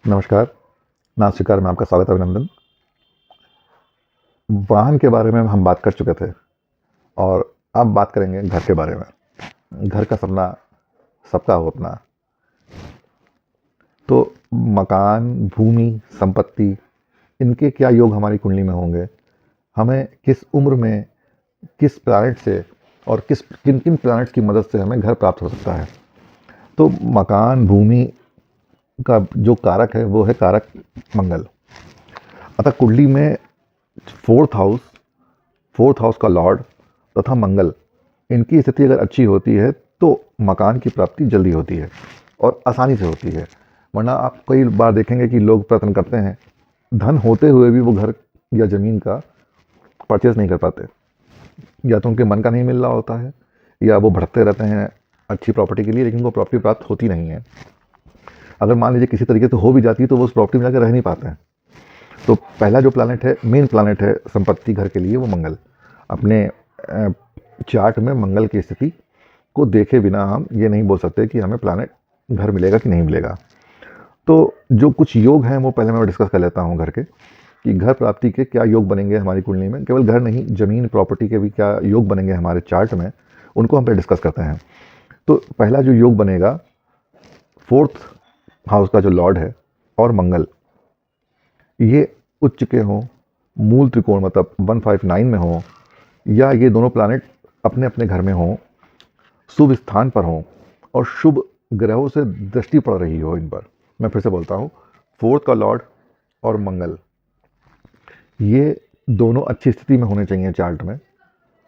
नमस्कार, नाथ शिकार में आपका स्वागत है, अभिनंदन। वाहन के बारे में हम बात कर चुके थे और अब बात करेंगे घर के बारे में। घर का सपना सबका हो अपना। तो मकान, भूमि, संपत्ति, इनके क्या योग हमारी कुंडली में होंगे? हमें किस उम्र में, किस प्लैनेट से और किन किन प्लैनेट्स की मदद से हमें घर प्राप्त हो सकता है? तो मकान, भूमि का जो कारक है वो है कारक मंगल। अतः कुंडली में फोर्थ हाउस का लॉर्ड तथा मंगल, इनकी स्थिति अगर अच्छी होती है तो मकान की प्राप्ति जल्दी होती है और आसानी से होती है। वरना आप कई बार देखेंगे कि लोग प्रयत्न करते हैं, धन होते हुए भी वो घर या ज़मीन का परचेज़ नहीं कर पाते। या तो उनके मन का नहीं मिल रहा होता है, या वो भटकते रहते हैं अच्छी प्रॉपर्टी के लिए, लेकिन वो प्रॉपर्टी प्राप्त होती नहीं है। अगर मान लीजिए किसी तरीके से हो भी जाती है तो वो उस प्रॉपर्टी में जाकर रह नहीं पाते हैं। तो पहला जो प्लैनेट है, मेन प्लैनेट है संपत्ति घर के लिए, वो मंगल। अपने चार्ट में मंगल की स्थिति को देखे बिना हम ये नहीं बोल सकते कि हमें प्लैनेट घर मिलेगा कि नहीं मिलेगा। तो जो कुछ योग हैं वो पहले मैं डिस्कस कर लेता हूँ घर के, कि घर प्राप्ति के क्या योग बनेंगे हमारी कुंडली में। केवल घर नहीं, ज़मीन, प्रॉपर्टी के भी क्या योग बनेंगे हमारे चार्ट में, उनको हम पहले डिस्कस करते हैं। तो पहला जो योग बनेगा, फोर्थ हाउस का जो लॉर्ड है और मंगल, ये उच्च के हों, मूल त्रिकोण मतलब 159 में हों, या ये दोनों प्लैनेट अपने अपने घर में हों, शुभ स्थान पर हों और शुभ ग्रहों से दृष्टि पड़ रही हो इन पर। मैं फिर से बोलता हूँ, फोर्थ का लॉर्ड और मंगल, ये दोनों अच्छी स्थिति में होने चाहिए चार्ट में।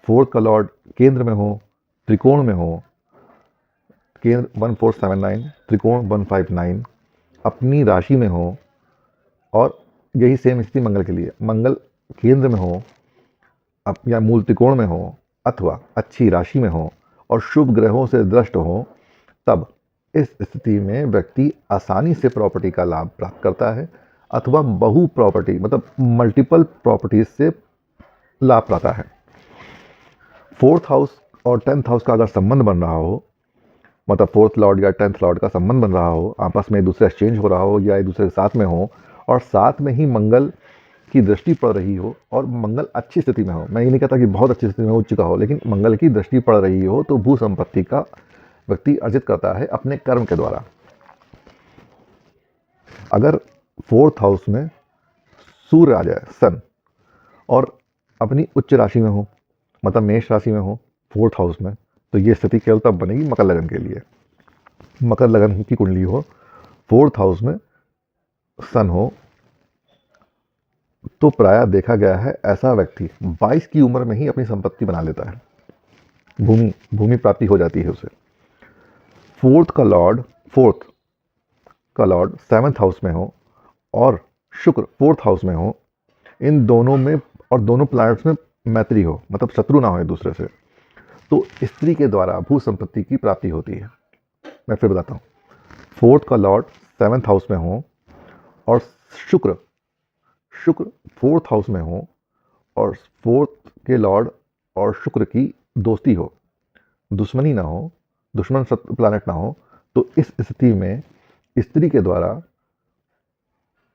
फोर्थ का लॉर्ड केंद्र में हो, त्रिकोण में हो, केंद्र 1479, त्रिकोण 159, अपनी राशि में हो, और यही सेम स्थिति मंगल के लिए, मंगल केंद्र में हो या मूल त्रिकोण में हो अथवा अच्छी राशि में हो और शुभ ग्रहों से दृष्ट हो, तब इस स्थिति में व्यक्ति आसानी से प्रॉपर्टी का लाभ प्राप्त करता है अथवा बहु प्रॉपर्टी मतलब मल्टीपल प्रॉपर्टीज से लाभ पाता है। फोर्थ हाउस और 10th हाउस का अगर संबंध बन रहा हो, मतलब फोर्थ लॉर्ड या 10th लॉर्ड का संबंध बन रहा हो, आपस में एक दूसरे एक्सचेंज हो रहा हो या एक दूसरे के साथ में हो, और साथ में ही मंगल की दृष्टि पड़ रही हो और मंगल अच्छी स्थिति में हो, मैं ये नहीं कहता कि बहुत अच्छी स्थिति में उच्च का हो, लेकिन मंगल की दृष्टि पड़ रही हो, तो भू संपत्ति का व्यक्ति अर्जित करता है अपने कर्म के द्वारा। अगर फोर्थ हाउस में सूर्य आ जाए, सन, और अपनी उच्च राशि में हो, मतलब मेष राशि में हो फोर्थ हाउस में, तो ये स्थिति केवल तब बनेगी मकर लगन के लिए। मकर लगन की कुंडली हो, फोर्थ हाउस में सन हो, तो प्रायः देखा गया है ऐसा व्यक्ति 22 की उम्र में ही अपनी संपत्ति बना लेता है, भूमि प्राप्ति हो जाती है उसे। फोर्थ का लॉर्ड 7th हाउस में हो और शुक्र 4th हाउस में हो, इन दोनों में और दोनों प्लैनेट्स में मैत्री हो, मतलब शत्रु ना हो एक दूसरे से, तो स्त्री के द्वारा भू संपत्ति की प्राप्ति होती है। मैं फिर बताता हूँ, फोर्थ का लॉर्ड 7th हाउस में हो और शुक्र 4th हाउस में हो और फोर्थ के लॉर्ड और शुक्र की दोस्ती हो, दुश्मनी ना हो, दुश्मन प्लैनेट ना हो, तो इस स्थिति में स्त्री के द्वारा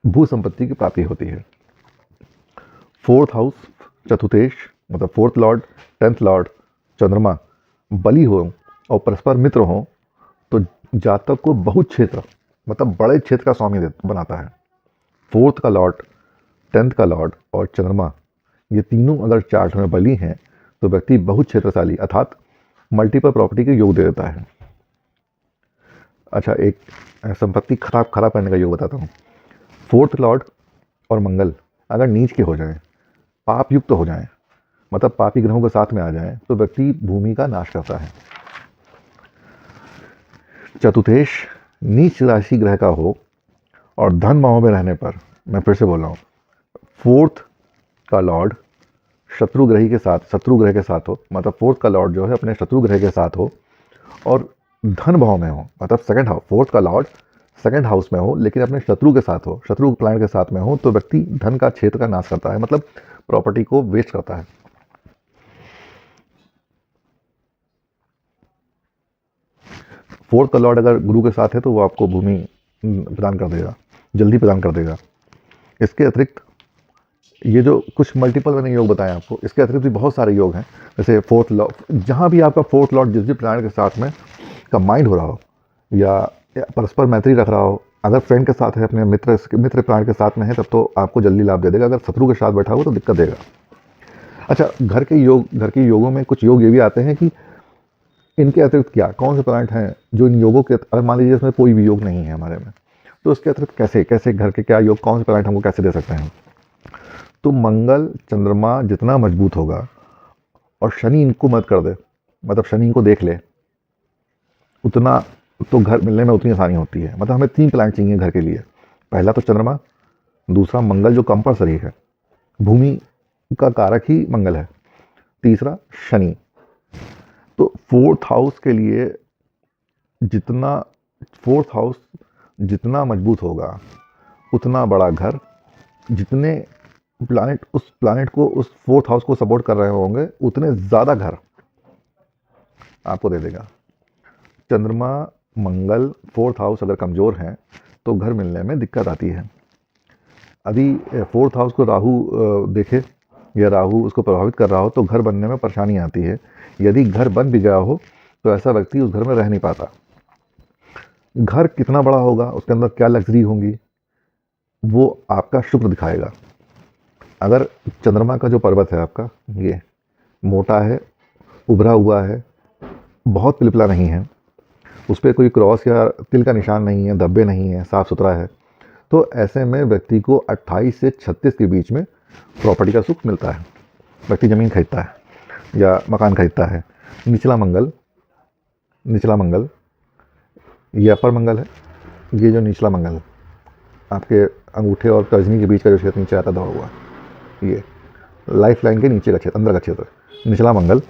भू संपत्ति की प्राप्ति होती है। फोर्थ हाउस चतुर्थेश मतलब फोर्थ लॉर्ड 10th लॉर्ड चंद्रमा बली हो और परस्पर मित्र हो, तो जातक को बहुत क्षेत्र मतलब बड़े क्षेत्र का स्वामी बनाता है। फोर्थ का लॉर्ड, 10th का लॉर्ड और चंद्रमा, ये तीनों अगर चार्ट में बली हैं तो व्यक्ति बहुत क्षेत्रशाली अर्थात मल्टीपल प्रॉपर्टी के योग दे देता है। अच्छा, एक संपत्ति खराब करने का योग बताता हूँ। फोर्थ लॉर्ड और मंगल अगर नीच के हो जाएं, पाप युक्त हो जाएं, मतलब पापी ग्रहों के साथ में आ जाएं, तो व्यक्ति भूमि का नाश करता है। चतुर्थेश नीच राशि ग्रह का हो और धन माहों में रहने पर, मैं फिर से बोल रहा हूँ, फोर्थ का लॉर्ड शत्रु ग्रह के साथ हो, मतलब फोर्थ का लॉर्ड जो है अपने शत्रु ग्रह के साथ हो और धन भाव में हो, मतलब सेकंड हाउस, फोर्थ का लॉर्ड सेकंड हाउस में हो लेकिन अपने शत्रु के साथ हो, शत्रु प्लैनेट के साथ में हो, तो व्यक्ति धन का क्षेत्र का नाश करता है, मतलब प्रॉपर्टी को वेस्ट करता है। फोर्थ का लॉर्ड अगर गुरु के साथ है तो वो आपको भूमि प्रदान कर देगा। जल्दी प्रदान कर देगा। इसके अतिरिक्त ये जो कुछ मल्टीपल मैंने योग बताए आपको, इसके अतिरिक्त भी बहुत सारे योग हैं। जैसे फोर्थ लॉ, जहाँ भी आपका फोर्थ लॉर्ड जिस भी प्लैनेट के साथ में कंबाइंड हो रहा हो या परस्पर मैत्री रख रहा हो, अगर फ्रेंड के साथ है, अपने मित्र प्लैनेट के साथ में है, तब तो आपको जल्दी लाभ दे देगा। अगर शत्रु के साथ बैठा हो तो दिक्कत देगा। अच्छा, घर के योगों में कुछ योग ये भी आते हैं कि इनके अतिरिक्त क्या कौन से प्लैनेट हैं जो इन योगों के, अगर मान लीजिए इसमें कोई भी योग नहीं है हमारे में, तो उसके अतिरिक्त कैसे कैसे घर के क्या योग, कौन से प्लैनेट हमको कैसे दे सकते हैं। तो मंगल चंद्रमा जितना मजबूत होगा और शनि इनको मदद कर दे, मतलब शनि इनको देख ले, उतना तो घर मिलने में उतनी आसानी होती है। मतलब हमें 3 प्लैनेट चाहिए घर के लिए। पहला तो चंद्रमा, दूसरा मंगल जो कंपल्सरी है, भूमि का कारक ही मंगल है, तीसरा शनि। तो फोर्थ हाउस के लिए फोर्थ हाउस जितना मजबूत होगा, उतना बड़ा घर, जितने प्लैनेट उस फोर्थ हाउस को सपोर्ट कर रहे होंगे, उतने ज़्यादा घर आपको दे देगा। चंद्रमा मंगल फोर्थ हाउस अगर कमज़ोर हैं तो घर मिलने में दिक्कत आती है। यदि फोर्थ हाउस को राहु देखे या राहु उसको प्रभावित कर रहा हो तो घर बनने में परेशानी आती है। यदि घर बन भी गया हो तो ऐसा व्यक्ति उस घर में रह नहीं पाता। घर कितना बड़ा होगा, उसके अंदर क्या लग्जरी होंगी, वो आपका शुक्र दिखाएगा। अगर चंद्रमा का जो पर्वत है आपका, ये मोटा है, उभरा हुआ है, बहुत पिलपिला नहीं है, उस पर कोई क्रॉस या तिल का निशान नहीं है, धब्बे नहीं है, साफ़ सुथरा है, तो ऐसे में व्यक्ति को 28 से 36 के बीच में प्रॉपर्टी का सुख मिलता है। व्यक्ति ज़मीन खरीदता है या मकान खरीदता है। निचला मंगल ये अपर मंगल है, ये जो निचला मंगल है आपके अंगूठे और तर्जनी के बीच का जो क्षेत्र नीचे आता दबा हुआ, ये लाइफ लाइन के नीचे का क्षेत्र, अंदर का क्षेत्र, निचला मंगल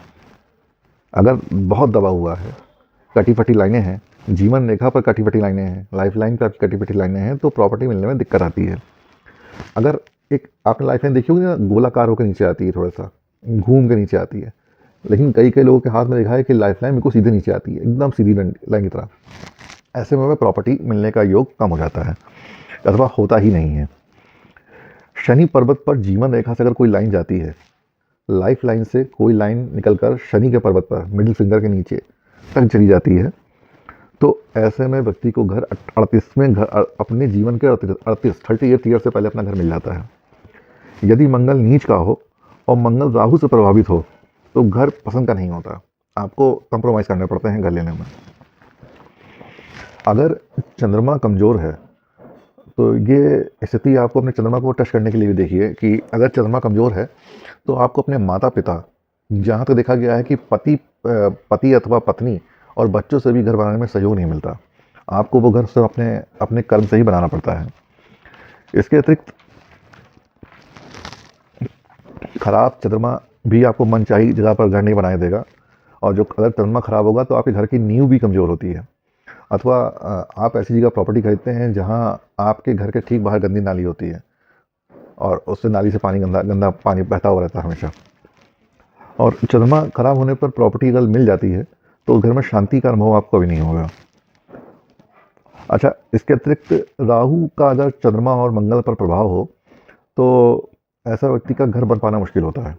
अगर बहुत दबा हुआ है, कटी फटी लाइनें हैं, जीवन रेखा पर कटी फटी लाइनें हैं, लाइफ लाइन पर कटी फटी लाइनें हैं, तो प्रॉपर्टी मिलने में दिक्कत आती है। अगर एक आपने लाइफ लाइन देखी होगी ना, गोलाकार होकर नीचे आती है, थोड़ा सा घूम के नीचे आती है, लेकिन कई लोगों के हाथ में देखा है कि लाइफ लाइन बिल्कुल सीधे नीचे आती है, एकदम सीधी लाइन की तरह। ऐसे में प्रॉपर्टी मिलने का योग कम हो जाता है अथवा होता ही नहीं है। शनि पर्वत पर जीवन रेखा से अगर कोई लाइन जाती है, लाइफ लाइन से कोई लाइन निकलकर शनि के पर्वत पर मिडिल फिंगर के नीचे तक चली जाती है, तो ऐसे में व्यक्ति को घर 38वें घर, अपने जीवन के 38 ईयर से पहले अपना घर मिल जाता है। यदि मंगल नीच का हो और मंगल राहु से प्रभावित हो तो घर पसंद का नहीं होता, आपको कंप्रोमाइज़ करने पड़ते हैं घर लेने में। अगर चंद्रमा कमज़ोर है तो ये स्थिति आपको अपने चंद्रमा को टच करने के लिए भी देखिए कि अगर चंद्रमा कमज़ोर है तो आपको अपने माता पिता, जहाँ तक देखा गया है कि पति अथवा पत्नी और बच्चों से भी घर बनाने में सहयोग नहीं मिलता, आपको वो घर सब अपने कर्म से ही बनाना पड़ता है। इसके अतिरिक्त खराब चंद्रमा भी आपको मनचाही जगह पर घर नहीं बनाए देगा, और जो अगर चंद्रमा खराब होगा तो आपके घर की नींव भी कमज़ोर होती है। अथवा आप ऐसी जगह प्रॉपर्टी खरीदते हैं जहां आपके घर के ठीक बाहर गंदी नाली होती है और उससे नाली से गंदा पानी बहता हुआ रहता है हमेशा। और चंद्रमा खराब होने पर प्रॉपर्टी अगर मिल जाती है तो उस घर में शांति का अनुभव आपको कभी नहीं होगा। अच्छा, इसके अतिरिक्त राहु का अगर चंद्रमा और मंगल पर प्रभाव हो तो ऐसा व्यक्ति का घर बन पाना मुश्किल होता है।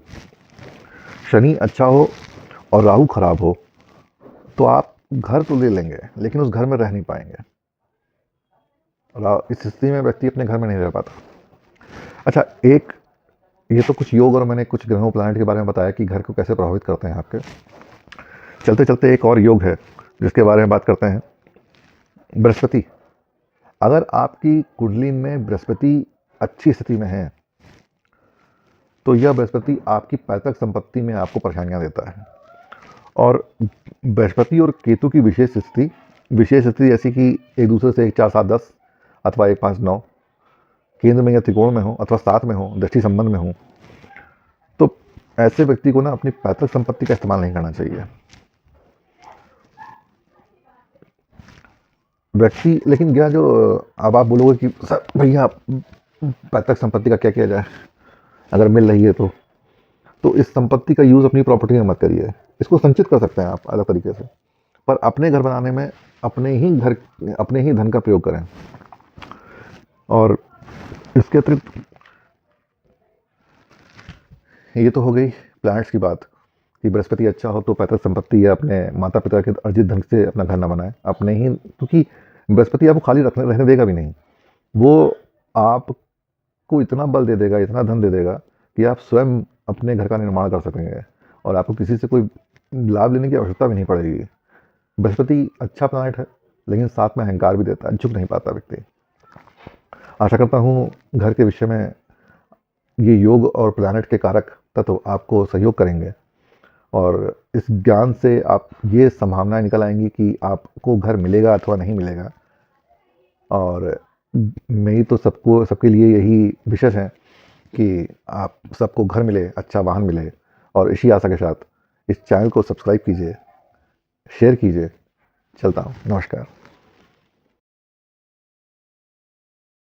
शनि अच्छा हो और राहु खराब हो तो आप घर तो ले लेंगे लेकिन उस घर में रह नहीं पाएंगे। इस स्थिति में व्यक्ति अपने घर में नहीं रह पाता। अच्छा, ये तो कुछ योग और मैंने कुछ ग्रहों प्लैनेट के बारे में बताया कि घर को कैसे प्रभावित करते हैं आपके। चलते चलते एक और योग है जिसके बारे में बात करते हैं, बृहस्पति। अगर आपकी कुंडली में बृहस्पति अच्छी स्थिति में है तो यह बृहस्पति आपकी पैतृक संपत्ति में आपको परेशानियां देता है। और बृहस्पति और केतु की विशेष स्थिति जैसी कि एक दूसरे से 1 4 7 10 अथवा 1 5 9 केंद्र में या त्रिकोण में हो अथवा साथ में हो, दृष्टि संबंध में हो, तो ऐसे व्यक्ति को ना अपनी पैतृक संपत्ति का इस्तेमाल नहीं करना चाहिए। व्यक्ति लेकिन क्या जो अब आप बोलोगे कि सर भैया पैतृक संपत्ति का क्या किया जाए, अगर मिल रही है तो इस संपत्ति का यूज़ अपनी प्रॉपर्टी में मत करिए। इसको संचित कर सकते हैं आप अलग तरीके से, पर अपने घर बनाने में अपने ही धन का प्रयोग करें। और इसके अतिरिक्त ये तो हो गई प्लैनेट्स की बात कि बृहस्पति अच्छा हो तो पैतृक संपत्ति या अपने माता पिता के अर्जित धन से अपना घर न बनाए अपने ही, क्योंकि बृहस्पति आपको खाली रहने देगा भी नहीं। वो आपको इतना बल दे देगा, इतना धन दे देगा कि आप स्वयं अपने घर का निर्माण कर सकेंगे और आपको किसी से कोई लाभ लेने की आवश्यकता भी नहीं पड़ेगी। बृहस्पति अच्छा प्लैनेट है, लेकिन साथ में अहंकार भी देता है, झुक नहीं पाता व्यक्ति। आशा करता हूँ घर के विषय में ये योग और प्लैनेट के कारक तत्व आपको सहयोग करेंगे और इस ज्ञान से आप ये संभावनाएं निकल आएंगी कि आपको घर मिलेगा अथवा नहीं मिलेगा। और मेरी तो सबके लिए यही विशेष है कि आप सबको घर मिले, अच्छा वाहन मिले। और इसी आशा के साथ इस चैनल को सब्सक्राइब कीजिए, शेयर कीजिए। चलता हूँ, नमस्कार।